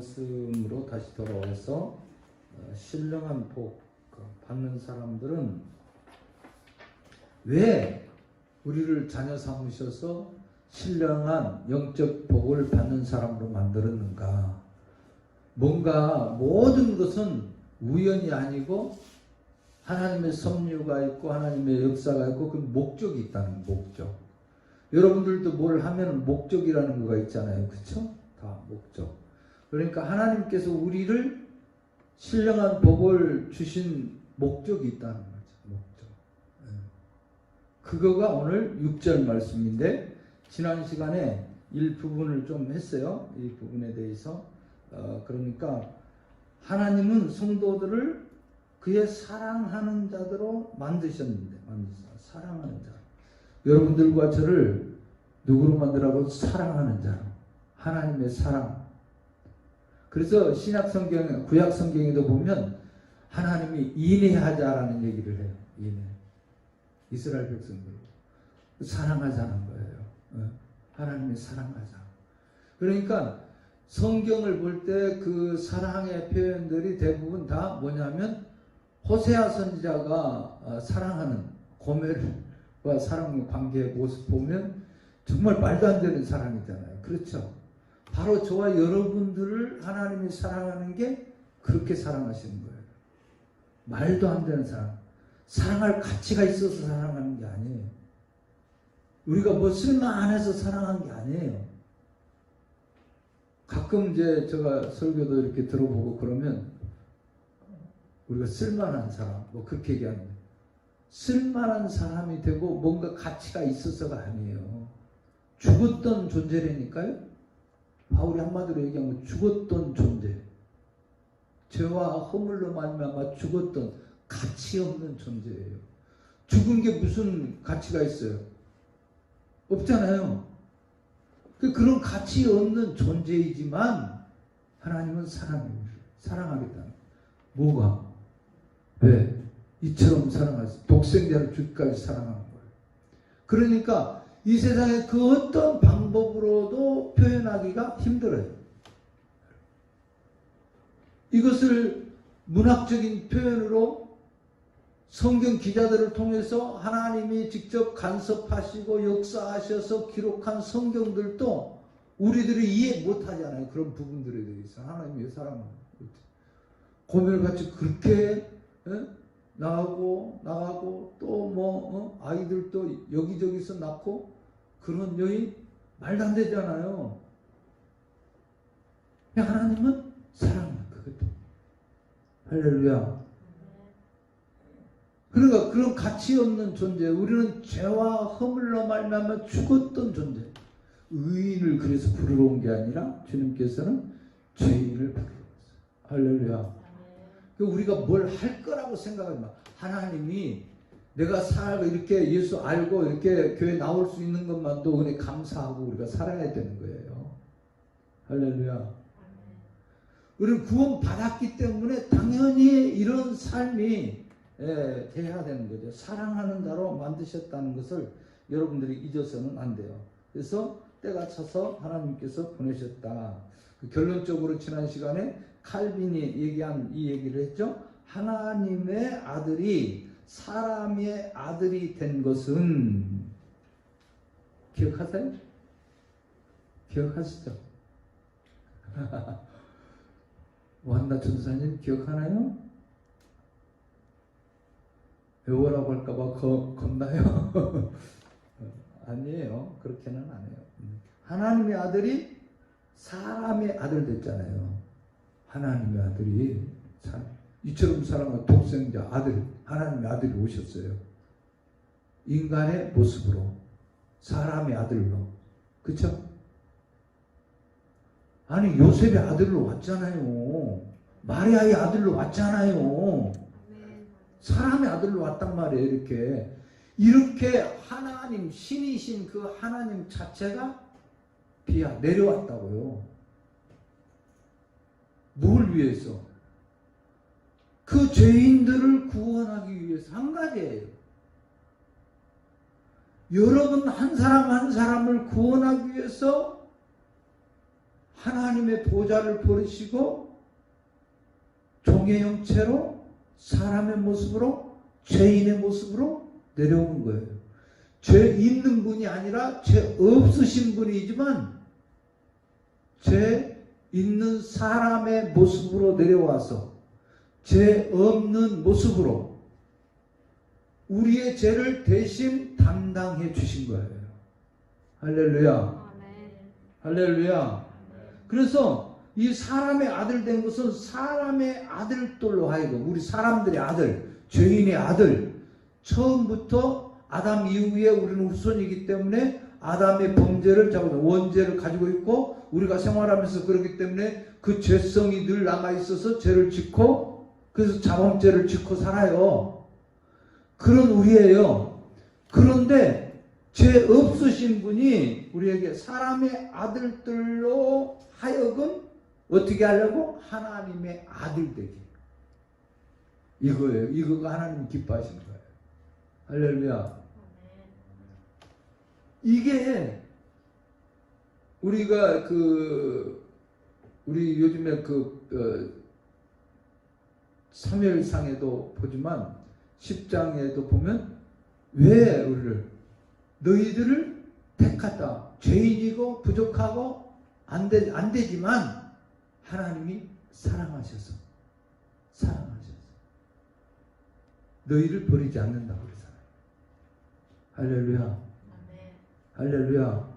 말씀으로 다시 돌아와서 신령한 복 받는 사람들은 왜 우리를 자녀 삼으셔서 신령한 영적 복을 받는 사람으로 만들었는가? 뭔가 모든 것은 우연이 아니고 하나님의 섭리가 있고 하나님의 역사가 있고 그 목적이 있다는 목적. 여러분들도 뭘 하면 목적이라는 거가 있잖아요. 그렇죠? 다 목적. 그러니까 하나님께서 우리를 신령한 복을 주신 목적이 있다는 거죠. 목적. 그거가 오늘 6절 말씀인데 지난 시간에 일부분을 좀 했어요. 이 부분에 대해서. 그러니까 하나님은 성도들을 그의 사랑하는 자들로 만드셨는데 사랑하는 자. 여러분들과 저를 누구로 만들라고? 사랑하는 자로. 하나님의 사랑. 그래서 신약 성경, 구약 성경에도 보면 하나님이 인애하자라는 얘기를 해요. 인애. 이스라엘 백성들 사랑하자는 거예요. 하나님의 사랑하자. 그러니까 성경을 볼 때 그 사랑의 표현들이 대부분 다 뭐냐면 호세아 선지자가 사랑하는 고멜과 사랑의 관계의 모습 보면 정말 말도 안 되는 사랑이잖아요. 그렇죠? 바로 저와 여러분들을 하나님이 사랑하는 게 그렇게 사랑하시는 거예요. 말도 안 되는 사랑. 사랑할 가치가 있어서 사랑하는 게 아니에요. 우리가 뭐 쓸만해서 사랑하는 게 아니에요. 가끔 이제 제가 설교도 이렇게 들어보고 그러면 우리가 쓸만한 사람, 뭐 그렇게 얘기합니다. 쓸만한 사람이 되고 뭔가 가치가 있어서가 아니에요. 죽었던 존재라니까요. 바울이 한마디로 얘기하면 죽었던 존재. 죄와 허물로 말미암아 죽었던 가치 없는 존재예요. 죽은 게 무슨 가치가 있어요? 없잖아요. 그런 가치 없는 존재이지만 하나님은 사랑하겠다. 뭐가? 왜? 이처럼 사랑하시 독생자를 주까지 사랑하는 거예요. 그러니까 이 세상에 그 어떤 방법으로도 표현하기가 힘들어요. 이것을 문학적인 표현으로 성경 기자들을 통해서 하나님이 직접 간섭하시고 역사하셔서 기록한 성경들도 우리들이 이해 못하잖아요. 그런 부분들에 대해서 하나님의 사랑을 고멜같이 그렇게 나가고 또 아이들도 여기저기서 낳고 그런 여인 말도 안 되잖아요. 하나님은 사랑이야. 그것도 할렐루야. 그러니까 그런 가치 없는 존재, 우리는 죄와 허물로 말미암아 죽었던 존재. 의인을 그래서 부르러 온 게 아니라 주님께서는 죄인을 부르러 왔어요. 할렐루야. 우리가 뭘 할 거라고 생각하지 마. 하나님이 내가 살고 이렇게 예수 알고 이렇게 교회 나올 수 있는 것만도 그냥 감사하고 우리가 살아야 되는 거예요. 할렐루야. 우리는 구원 받았기 때문에 당연히 이런 삶이 돼야 되는 거죠. 사랑하는 자로 만드셨다는 것을 여러분들이 잊어서는 안 돼요. 그래서 때가 차서 하나님께서 보내셨다. 결론적으로 지난 시간에 칼빈이 얘기한 이 얘기를 했죠. 하나님의 아들이 사람의 아들이 된 것은 기억하세요? 기억하시죠? 완나 전사님 기억하나요? 외워라고 할까봐 겁나요? 아니에요. 그렇게는 안 해요. 하나님의 아들이 사람의 아들 됐잖아요. 하나님의 아들이 이처럼 사랑하는 독생자 아들, 하나님의 아들이 오셨어요. 인간의 모습으로, 사람의 아들로. 그쵸? 아니 요셉의 아들로 왔잖아요. 마리아의 아들로 왔잖아요. 사람의 아들로 왔단 말이에요. 이렇게 하나님, 신이신 그 하나님 자체가 내려왔다고요. 뭘 위해서? 그 죄인들을 구원하기 위해서. 한 가지예요. 여러분 한 사람 한 사람을 구원하기 위해서 하나님의 보좌를 버리시고 종의 형체로 사람의 모습으로 죄인의 모습으로 내려오는 거예요. 죄 있는 분이 아니라 죄 없으신 분이지만 죄 있는 사람의 모습으로 내려와서 죄 없는 모습으로 우리의 죄를 대신 담당해 주신 거예요. 할렐루야. 할렐루야. 그래서 이 사람의 아들 된 것은 사람의 아들들로 하여금 우리 사람들의 아들, 죄인의 아들, 처음부터 아담 이후에 우리는 후손이기 때문에 아담의 범죄를 원죄를 가지고 있고 우리가 생활하면서 그렇기 때문에 그 죄성이 늘 남아 있어서 죄를 짓고 그래서 자범죄를 짓고 살아요. 그런 우리예요. 그런데 죄 없으신 분이 우리에게 사람의 아들들로 하여금 어떻게 하려고? 하나님의 아들 되게. 이거예요. 이거가 하나님 기뻐하시는 거예요. 할렐루야. 이게 우리가 우리 요즘에 사무엘상에도 보지만 10장에도 보면 왜 우리를 너희들을 택하다. 죄인이고 부족하고 안 되지만 하나님이 사랑하셔서 너희를 버리지 않는다고 그러잖아요. 할렐루야. 할렐루야.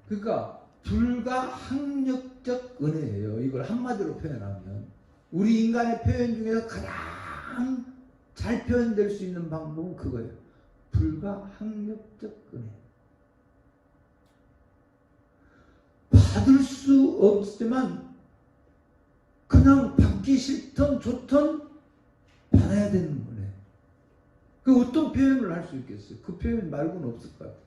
그러니까 불가항력적 은혜예요. 이걸 한마디로 표현하면 우리 인간의 표현 중에서 가장 잘 표현될 수 있는 방법은 그거예요. 불가항력적 은혜. 받을 수 없지만 그냥 받기 싫던 좋던 받아야 되는 은혜. 그 어떤 표현을 할 수 있겠어요? 그 표현 말고는 없을 것 같아요.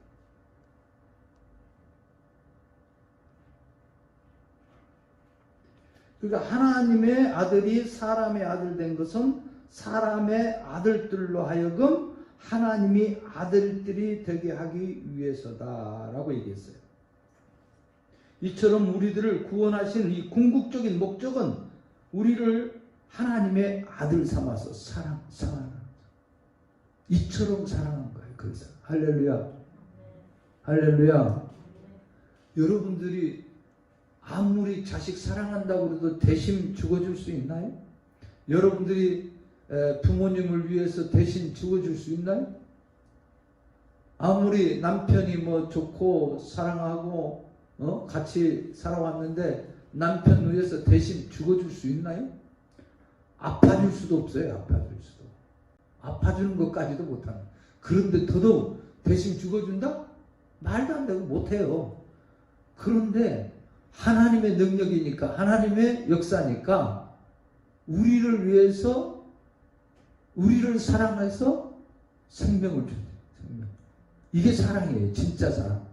그러니까 하나님의 아들이 사람의 아들 된 것은 사람의 아들들로 하여금 하나님이 아들들이 되게 하기 위해서다라고 얘기했어요. 이처럼 우리들을 구원하신 이 궁극적인 목적은 우리를 하나님의 아들 삼아서 사랑하는 거예요. 이처럼 사랑한 거예요. 그래서 할렐루야. 할렐루야. 여러분들이 아무리 자식 사랑한다고 해도 대신 죽어줄 수 있나요? 여러분들이 부모님을 위해서 대신 죽어줄 수 있나요? 아무리 남편이 뭐 좋고 사랑하고 같이 살아왔는데 남편 위해서 대신 죽어줄 수 있나요? 아파줄 수도 없어요. 아파주는 것까지도 못하는. 그런데 더더욱 대신 죽어준다? 말도 안 되고 못해요. 그런데 하나님의 능력이니까 하나님의 역사니까 우리를 위해서 우리를 사랑해서 생명을 준대요. 생명. 이게 사랑이에요. 진짜 사랑.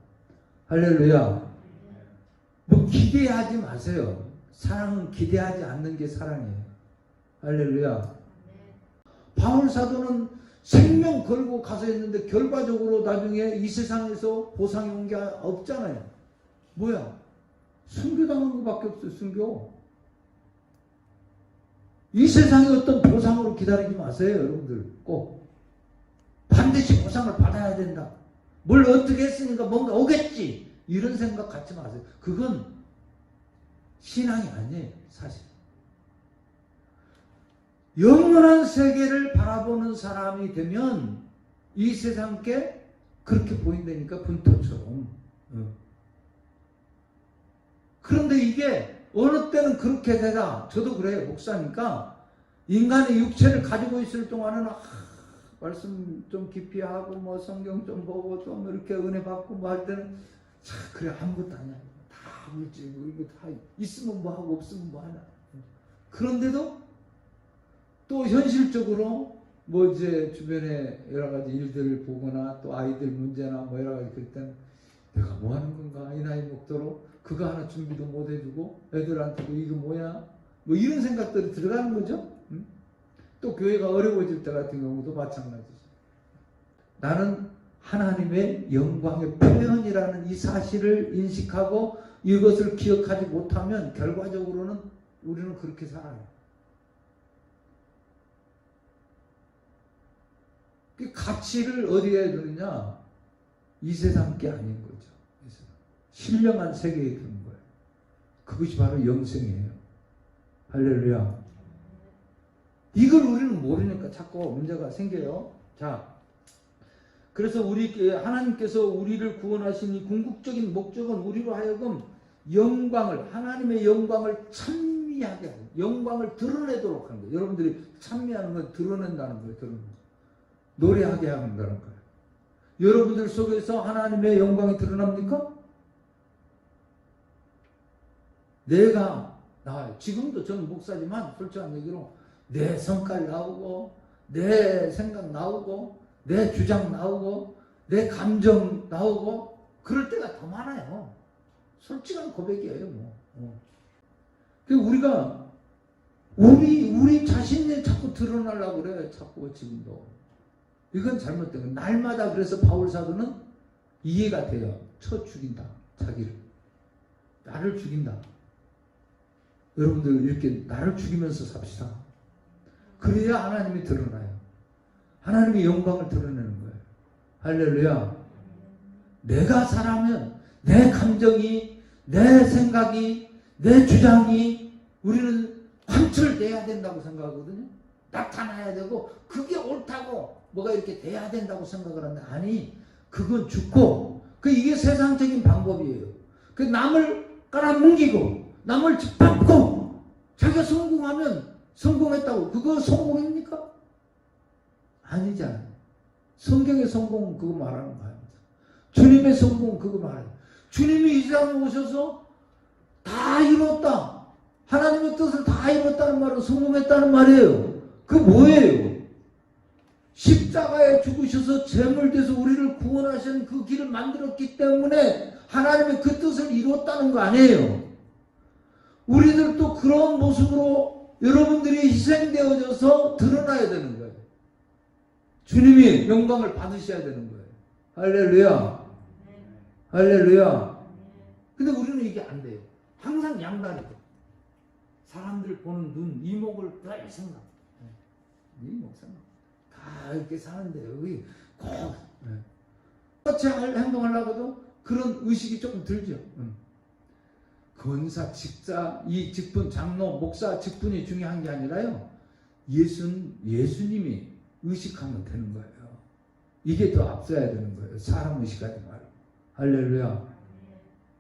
할렐루야. 뭐 기대하지 마세요. 사랑은 기대하지 않는 게 사랑이에요. 할렐루야. 바울 사도는 생명 걸고 가서 했는데 결과적으로 나중에 이 세상에서 보상이 온 게 없잖아요. 뭐야? 순교당한 것밖에 없어요. 순교. 이 세상에 어떤 보상으로 기다리지 마세요. 여러분들 꼭 반드시 보상을 받아야 된다. 뭘 어떻게 했으니까 뭔가 오겠지. 이런 생각 갖지 마세요. 그건 신앙이 아니에요. 사실. 영원한 세계를 바라보는 사람이 되면 이 세상께 그렇게 보인다니까. 분토처럼. 그런데 이게 어느 때는 그렇게 되다. 저도 그래요. 목사니까 인간의 육체를 가지고 있을 동안은 말씀 좀 깊이 하고 뭐 성경 좀 보고 좀 이렇게 은혜 받고 뭐 할 때는 그래 아무것도 아니야. 다 물질이고 이거 다 있으면 뭐 하고 없으면 뭐 하나. 그런데도 또 현실적으로 뭐 이제 주변에 여러 가지 일들을 보거나 또 아이들 문제나 뭐 여러 가지 그럴 때는 내가 뭐 하는 건가 이 나이 먹도록 그거 하나 준비도 못 해주고 애들한테도 이거 뭐야 뭐 이런 생각들이 들어가는 거죠. 또 교회가 어려워질 때 같은 경우도 마찬가지죠. 나는 하나님의 영광의 표현이라는 이 사실을 인식하고 이것을 기억하지 못하면 결과적으로는 우리는 그렇게 살아요. 그 가치를 어디에 두느냐? 이 세상 게 아닌 거죠. 신령한 세계에 두는 거예요. 그것이 바로 영생이에요. 할렐루야. 이걸 우리는 모르니까 자꾸 문제가 생겨요. 자, 그래서 하나님께서 우리를 구원하신 이 궁극적인 목적은 우리로 하여금 영광을, 하나님의 영광을 찬미하게 하는, 영광을 드러내도록 하는 거예요. 여러분들이 찬미하는 건 드러낸다는 거예요. 노래하게 한다는 거예요. 여러분들 속에서 하나님의 영광이 드러납니까? 지금도 저는 목사지만 솔직한 얘기로 내 성깔 나오고, 내 생각 나오고, 내 주장 나오고, 내 감정 나오고, 그럴 때가 더 많아요. 솔직한 고백이에요, 뭐. 우리가, 우리 자신이 자꾸 드러나려고 그래, 자꾸 지금도. 이건 잘못된 거예요. 날마다 그래서 바울 사도는 이해가 돼요. 쳐 죽인다, 자기를. 나를 죽인다. 여러분들 이렇게 나를 죽이면서 삽시다. 그래야 하나님이 드러나요. 하나님의 영광을 드러내는 거예요. 할렐루야. 내가 살아면 내 감정이, 내 생각이, 내 주장이 우리는 관철돼야 된다고 생각하거든요. 나타나야 되고 그게 옳다고 뭐가 이렇게 돼야 된다고 생각을 하는데 아니, 그건 죽고 이게 세상적인 방법이에요. 남을 깔아뭉개고 남을 짓밟고 자기가 성공하면 성공했다고 그거 성공입니까? 아니잖아요. 성경의 성공은 그거 말하는 거 아닙니다. 주님의 성공은 그거 말해요. 주님이 이 세상에 오셔서 다 이뤘다. 하나님의 뜻을 다 이뤘다는 말은 성공했다는 말이에요. 그 뭐예요? 십자가에 죽으셔서 제물돼서 우리를 구원하신 그 길을 만들었기 때문에 하나님의 그 뜻을 이뤘다는 거 아니에요. 우리들도 그런 모습으로 여러분들이 희생되어져서 드러나야 되는 거예요. 주님이 영광을 받으셔야 되는 거예요. 할렐루야. 할렐루야. 근데 우리는 이게 안 돼요. 항상 양다리고 사람들 보는 눈, 이목을 늘 생각. 이목 생각. 다 이렇게 사는데 여기 꼭 똑같이 행동하려고도 그런 의식이 조금 들죠. 권사, 직자, 이 직분, 장로, 목사 직분이 중요한 게 아니라요. 예수님이 의식하면 되는 거예요. 이게 더 앞서야 되는 거예요. 사람 의식하지 말고. 할렐루야.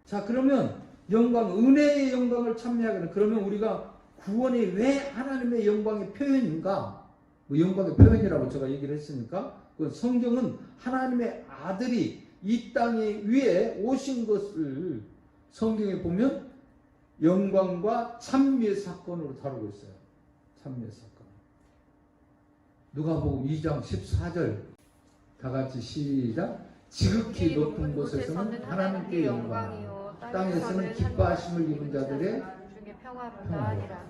자, 그러면 영광, 은혜의 영광을 찬미하기는 그러면 우리가 구원이 왜 하나님의 영광의 표현인가? 영광의 표현이라고 제가 얘기를 했으니까 그 성경은 하나님의 아들이 이 땅에 위에 오신 것을 성경에 보면 영광과 찬미의 사건으로 다루고 있어요. 찬미의 사건. 누가복음 2장 14절 다 같이 시작. 지극히 높은 곳에서는 하나님께 영광이요 땅에서는 기뻐하심을 입은 자들의 평화로다.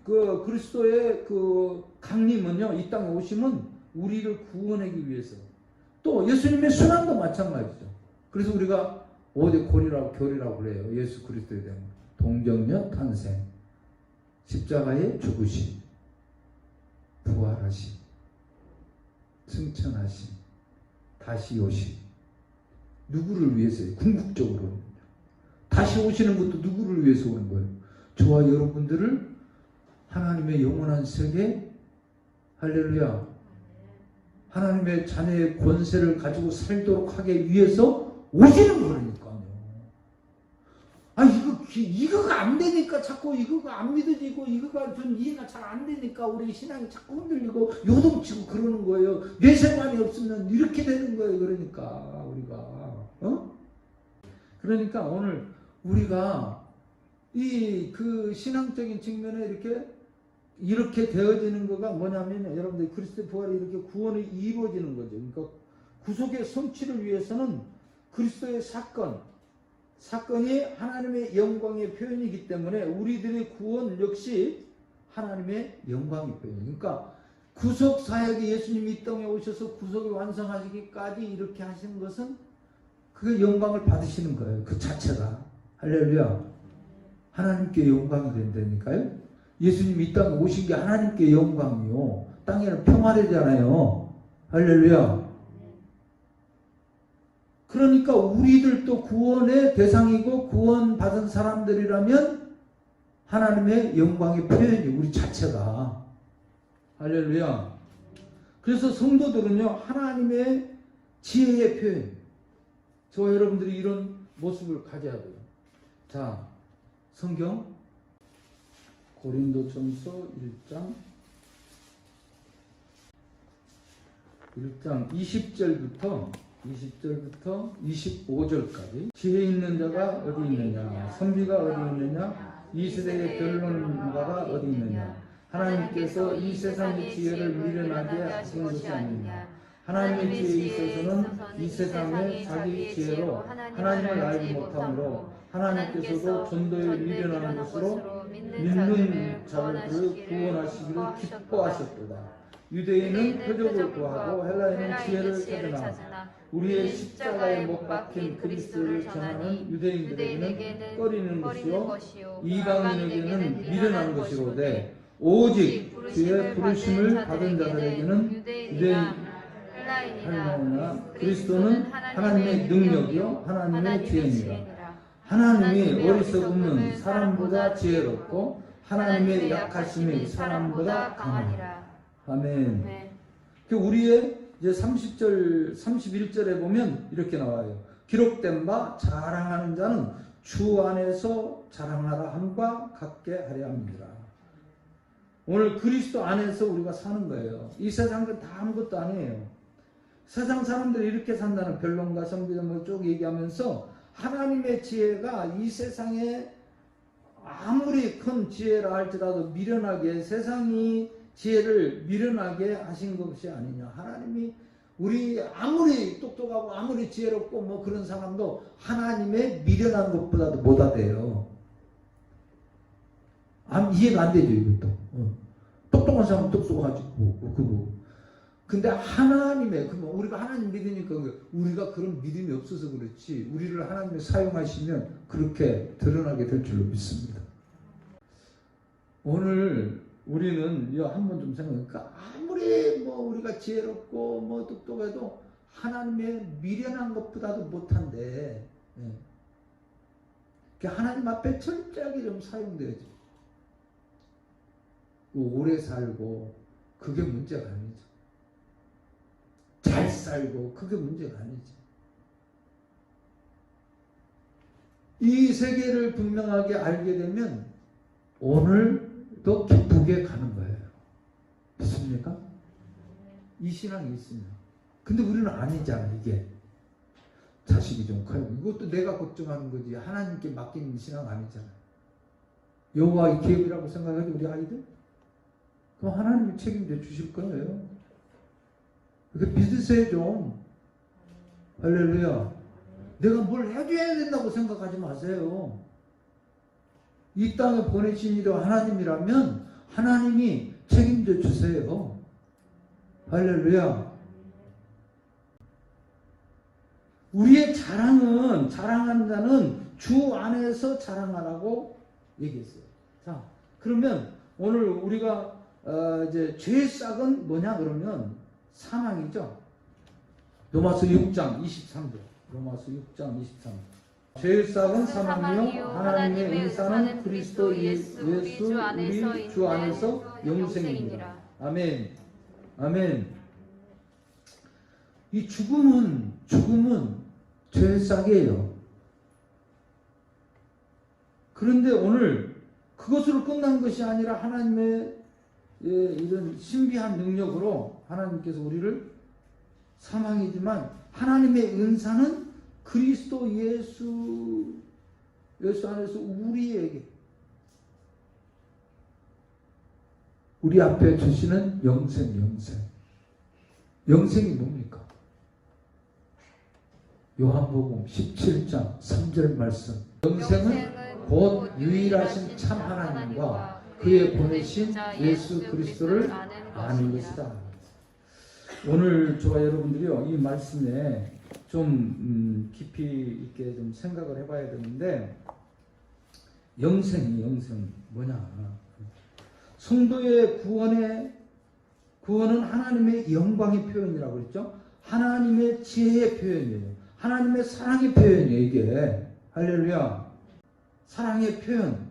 그 그리스도의 그 강림은요, 이 땅에 오심은 우리를 구원하기 위해서. 또 예수님의 순환도 마찬가지죠. 그래서 우리가 어제 교리라고 그래요. 예수 그리스도에 대한 동정녀 탄생, 십자가의 죽으심, 부활하심, 승천하심, 다시 오심. 누구를 위해서요? 궁극적으로 다시 오시는 것도 누구를 위해서 오는 거예요? 저와 여러분들을 하나님의 영원한 세계, 할렐루야, 하나님의 자녀의 권세를 가지고 살도록 하기 위해서 오시는 거라니까요. 이거가 안 되니까 자꾸 이거가 안 믿어지고 이거가 좀 이해가 잘 안 되니까 우리 신앙이 자꾸 흔들리고 요동치고 그러는 거예요. 내세관이 없으면 이렇게 되는 거예요. 그러니까 우리가 그러니까 오늘 우리가 그 신앙적인 측면에 이렇게 되어지는 거가 뭐냐면 여러분들 그리스도의 부활이 이렇게 구원이 이루어지는 거죠. 그러니까 구속의 성취를 위해서는 그리스도의 사건이 하나님의 영광의 표현이기 때문에 우리들의 구원 역시 하나님의 영광의 표현이에요. 그러니까 구속 사역이 예수님이 이 땅에 오셔서 구속을 완성하시기까지 이렇게 하시는 것은 그 영광을 받으시는 거예요. 그 자체가. 할렐루야. 하나님께 영광이 된다니까요. 예수님 이 땅에 오신 게 하나님께 영광이요. 땅에는 평화되잖아요. 할렐루야. 그러니까 우리들도 구원의 대상이고 구원받은 사람들이라면 하나님의 영광의 표현이 우리 자체가. 할렐루야. 그래서 성도들은요, 하나님의 지혜의 표현. 저와 여러분들이 이런 모습을 가져야 돼요. 자, 성경 고린도전서 1장 20절부터 25절까지 지혜 있는 자가 어디 있느냐, 선비가 어디 있느냐, 이 세대의 변론가가 어디 있느냐, 하나님께서 이 세상의 지혜를 미련하게 하신 것이 아니냐, 하나님의 지혜에 있어서는 이 세상의 자기 지혜로 하나님을 알지 못함으로 하나님께서도 전도에 미련한 것으로 믿는 자들을 구원하시기를 기뻐하셨도다. 유대인은 표적을 구하고 헬라인은 지혜를 찾으나 우리의 십자가에 못 박힌 그리스도를 전하는 유대인들에게는 꺼리는 것이요 이방인에게는 미련한 것이로되 오직 주의 부르심을 받은 자들에게는 유대인 헬라이나 그리스도는 하나님의 능력이요 하나님의 지혜니라. 하나님이 어리석음은 사람보다 지혜롭고 하나님의 약하심이 사람보다 강하니라. 아멘. 우리의 이제 30절, 31절에 보면 이렇게 나와요. 기록된 바 자랑하는 자는 주 안에서 자랑하라 함과 같게 하려 합니다. 오늘 그리스도 안에서 우리가 사는 거예요. 이 세상은 다 아무것도 아니에요. 세상 사람들이 이렇게 산다는 변론가 선비들 쭉 얘기하면서 하나님의 지혜가 이 세상에 아무리 큰 지혜라 할지라도 미련하게 세상이 지혜를 미련하게 하신 것이 아니냐. 하나님이 우리 아무리 똑똑하고 아무리 지혜롭고 뭐 그런 사람도 하나님의 미련한 것보다도 못하대요. 이해가 안 되죠, 이것도. 똑똑한 사람은 똑똑하고 근데 하나님의, 우리가 하나님 믿으니까 우리가 그런 믿음이 없어서 그렇지, 우리를 하나님이 사용하시면 그렇게 드러나게 될 줄로 믿습니다. 오늘 우리는 한번 좀 생각해보니까 아무리 우리가 지혜롭고 똑똑해도 하나님의 미련한 것보다도 못한데, 하나님 앞에 철저하게 좀 사용돼야지. 오래 살고 그게 문제가 아니죠. 잘 살고 그게 문제가 아니지. 이 세계를 분명하게 알게 되면 오늘도 기쁘게 가는 거예요. 믿습니까? 이 신앙이 있으면. 근데 우리는 아니잖아. 이게 자식이 좀 커요. 이것도 내가 걱정하는 거지. 하나님께 맡기는 신앙 아니잖아. 여호와의 계획이라고 생각하지 우리 아이들? 그럼 하나님이 책임져 주실 거예요. 믿으세요 좀. 할렐루야. 내가 뭘 해줘야 된다고 생각하지 마세요. 이 땅에 보내신 이도 하나님이라면 하나님이 책임져 주세요. 할렐루야. 우리의 자랑은, 자랑하는 자는 주 안에서 자랑하라고 얘기했어요. 자, 그러면 오늘 우리가 이제 죄의 싹은 뭐냐 그러면 사망이죠. 로마서 6장 23절. 로마서 6장 23절. 죄의 싹은 사망이요 하나님의 은사는 그리스도 예수 우리 주 안에서 영생입니다. 아멘. 아멘. 이 죽음은 죄의 싹이에요. 그런데 오늘 그것으로 끝난 것이 아니라 하나님의 이런 신비한 능력으로 하나님께서 우리를 사망이지만 하나님의 은사는 그리스도 예수 안에서 우리에게 우리 앞에 주시는 영생이 뭡니까? 요한복음 17장 3절 말씀. 영생은 곧 유일하신 참 하나님과 그의 보내신 예수 그리스도를 아는 것이다. 오늘 저와 여러분들이요 이 말씀에 좀 깊이 있게 좀 생각을 해봐야 되는데 영생 뭐냐? 성도의 구원은 하나님의 영광의 표현이라고 그랬죠. 하나님의 지혜의 표현이에요. 하나님의 사랑의 표현이에요. 이게 할렐루야. 사랑의 표현.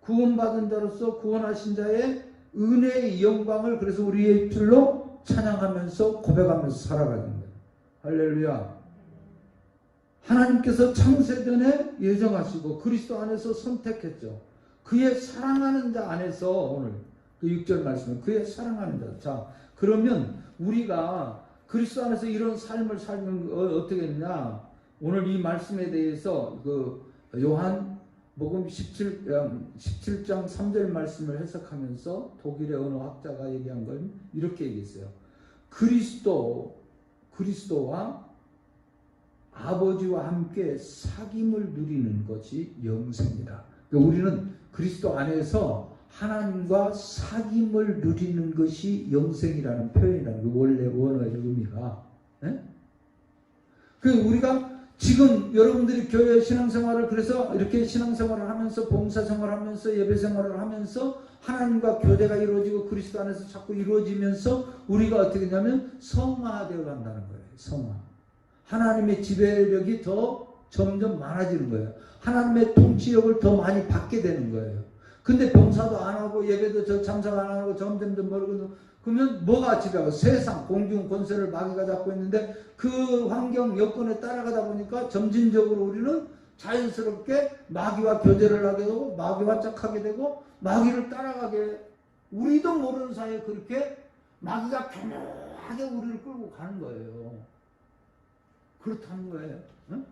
구원받은 자로서 구원하신 자의 은혜의 영광을 그래서 우리의 입술로 찬양하면서 고백하면서 살아가는 거예요. 할렐루야. 하나님께서 창세전에 예정하시고 그리스도 안에서 선택했죠. 그의 사랑하는 자 안에서 오늘 그 6절 말씀은 그의 사랑하는 자. 자, 그러면 우리가 그리스도 안에서 이런 삶을 살면 어떻게 했냐? 오늘 이 말씀에 대해서 그 요한복음 17장 3절 말씀을 해석하면서 독일의 어느 학자가 얘기한 건 이렇게 얘기했어요. 그리스도와 아버지와 함께 사귐을 누리는 것이 영생이다. 그러니까 우리는 그리스도 안에서 하나님과 사귐을 누리는 것이 영생이라는 표현이라는 게 원래 원어의 의미가. 그 우리가 지금 여러분들이 교회 신앙생활을 그래서 이렇게 신앙생활을 하면서 봉사생활을 하면서 예배생활을 하면서 하나님과 교제가 이루어지고 그리스도 안에서 자꾸 이루어지면서 우리가 어떻게 되냐면 성화되어 간다는 거예요. 성화. 하나님의 지배력이 더 점점 많아지는 거예요. 하나님의 통치력을 더 많이 받게 되는 거예요. 근데 봉사도 안 하고 예배도 참석 안 하고 점점 멀고 그러면 뭐가 지배하고 세상 공중 권세를 마귀가 잡고 있는데 그 환경 여건에 따라가다 보니까 점진적으로 우리는 자연스럽게 마귀와 교제를 하게 되고 마귀와 짝하게 되고 마귀를 따라가게 우리도 모르는 사이에 그렇게 마귀가 교묘하게 우리를 끌고 가는 거예요. 그렇다는 거예요. 응?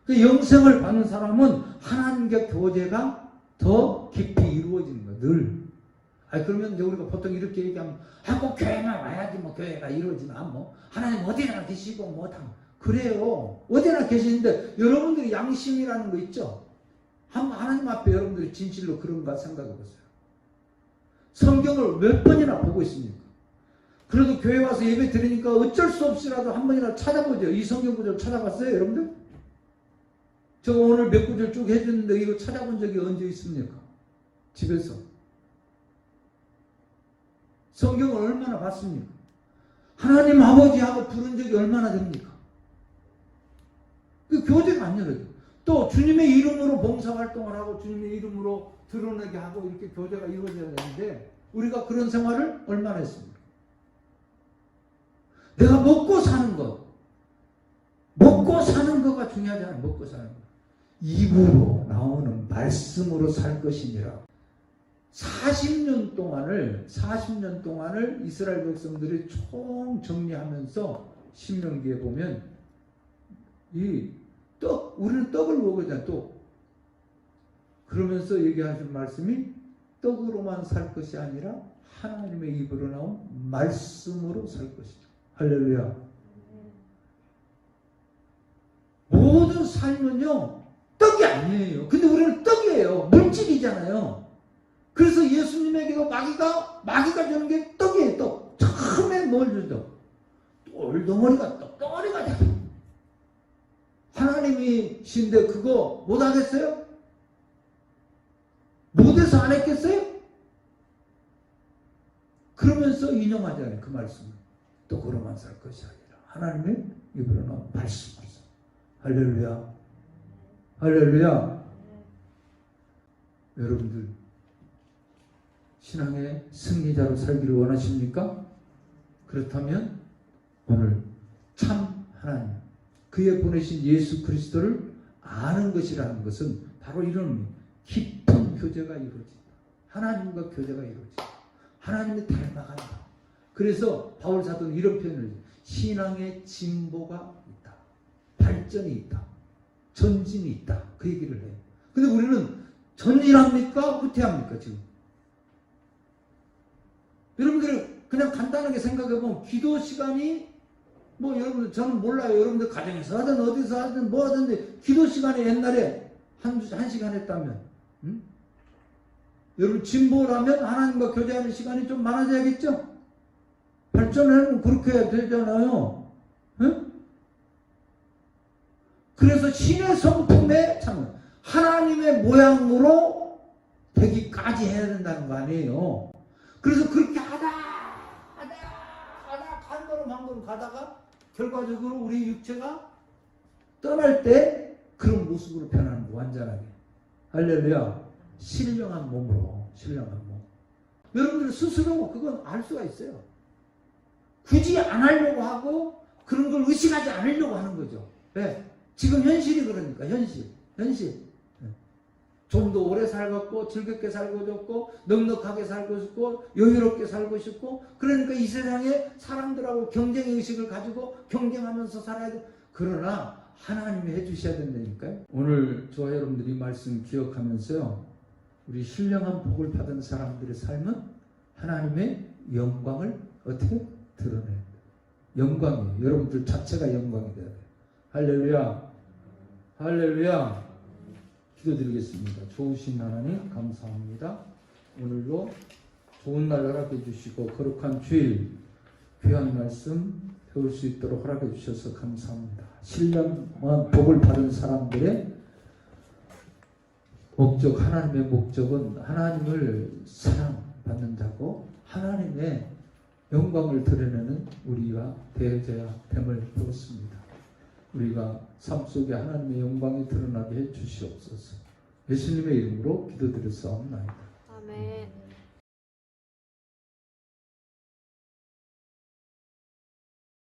그 영생을 받는 사람은 하나님과 교제가 더 깊이 이루어지는 거예요. 늘. 그러면 이제 우리가 보통 이렇게 얘기하면 꼭 교회만 와야지 뭐 교회가 이루어지나 뭐 하나님 어디나 계시고 뭐 다 그래요. 어디나 계시는데 여러분들이 양심이라는 거 있죠. 하나님 앞에 여러분들이 진실로 그런가 생각해 보세요. 성경을 몇 번이나 보고 있습니까? 그래도 교회 와서 예배 드리니까 어쩔 수 없이라도 한 번이라도 찾아보죠. 이 성경 구절 찾아봤어요, 여러분들? 저 오늘 몇 구절 쭉 해줬는데 이거 찾아본 적이 언제 있습니까? 집에서. 성경을 얼마나 봤습니까? 하나님 아버지하고 부른 적이 얼마나 됩니까? 그 교제가 안 열어져. 또 주님의 이름으로 봉사활동을 하고 주님의 이름으로 드러내게 하고 이렇게 교제가 이루어져야 되는데 우리가 그런 생활을 얼마나 했습니까? 내가 먹고 사는 거가 중요하지 않아요. 먹고 사는 거. 입으로 나오는 말씀으로 살 것이니라. 40년 동안을 이스라엘 백성들이 총 정리하면서 신명기에 보면 우리는 떡을 먹어야 떡. 그러면서 얘기하신 말씀이 떡으로만 살 것이 아니라 하나님의 입으로 나온 말씀으로 살 것이다. 할렐루야. 모든 삶은요 떡이 아니에요. 근데 우리는 떡이에요. 물질이잖아요. 그래서 예수님에게도 마귀가 주는 게 떡이에요. 떡. 처음에 뭘 주죠? 돌덩어리가 떡덩어리가 돼. 하나님이신데 그거 못하겠어요? 못해서 안 했겠어요? 그러면서 인용하잖아요. 그 말씀을. 떡으로만 살 것이 아니라 하나님의 입으로 나온 말씀으로. 할렐루야. 할렐루야. 여러분들 신앙의 승리자로 살기를 원하십니까? 그렇다면 오늘 참 하나님 그의 보내신 예수 그리스도를 아는 것이라는 것은 바로 이런 깊은 교제가 이루어진다. 하나님과 교제가 이루어진다. 하나님의 닮아간다. 그래서 바울 사도는 이런 표현을 해요. 신앙의 진보가 있다. 발전이 있다. 전진이 있다. 그 얘기를 해요. 근데 우리는 전진합니까? 후퇴합니까? 지금? 여러분들 그냥 간단하게 생각해보면 기도 시간이 뭐 여러분들 저는 몰라요. 여러분들 가정에서 하든 어디서 하든 뭐 하든지 기도 시간에 옛날에 한 시간 했다면 여러분 진보라면 하나님과 교제하는 시간이 좀 많아져야겠죠? 발전을 그렇게 해야 되잖아요. 응? 그래서 신의 성품에 참 하나님의 모양으로 되기까지 해야 된다는 거 아니에요. 그래서 그렇게 하다 한 걸음 한 걸음 가다가 결과적으로 우리 육체가 떠날 때 그런 모습으로 변하는 거, 완전하게. 할렐루야. 신령한 몸으로, 신령한 몸. 여러분들 스스로 그건 알 수가 있어요. 굳이 안 하려고 하고 그런 걸 의식하지 않으려고 하는 거죠. 네. 지금 현실이 그러니까, 현실. 네. 좀 더 오래 살고 즐겁게 살고 싶고 넉넉하게 살고 싶고 여유롭게 살고 싶고, 그러니까 이 세상에 사람들하고 경쟁 의식을 가지고 경쟁하면서 살아야 돼. 그러나 하나님이 해주셔야 된다니까요. 오늘 저와 여러분들이 말씀 기억하면서요, 우리 신령한 복을 받은 사람들의 삶은 하나님의 영광을 어떻게 드러내야 돼요. 영광이에요. 여러분들 자체가 영광이 돼야 돼요. 할렐루야. 할렐루야. 기도드리겠습니다. 좋으신 하나님 감사합니다. 오늘도 좋은 날 허락해 주시고 거룩한 주일 귀한 말씀 배울 수 있도록 허락해 주셔서 감사합니다. 신령한 복을 받은 사람들의 목적, 하나님의 목적은 하나님을 사랑받는 자고 하나님의 영광을 드러내는 우리가 되어야 됨을 배웠습니다. 우리가 삶 속에 하나님의 영광이 드러나게 해 주시옵소서. 예수님의 이름으로 기도드렸사옵나이다. 아멘.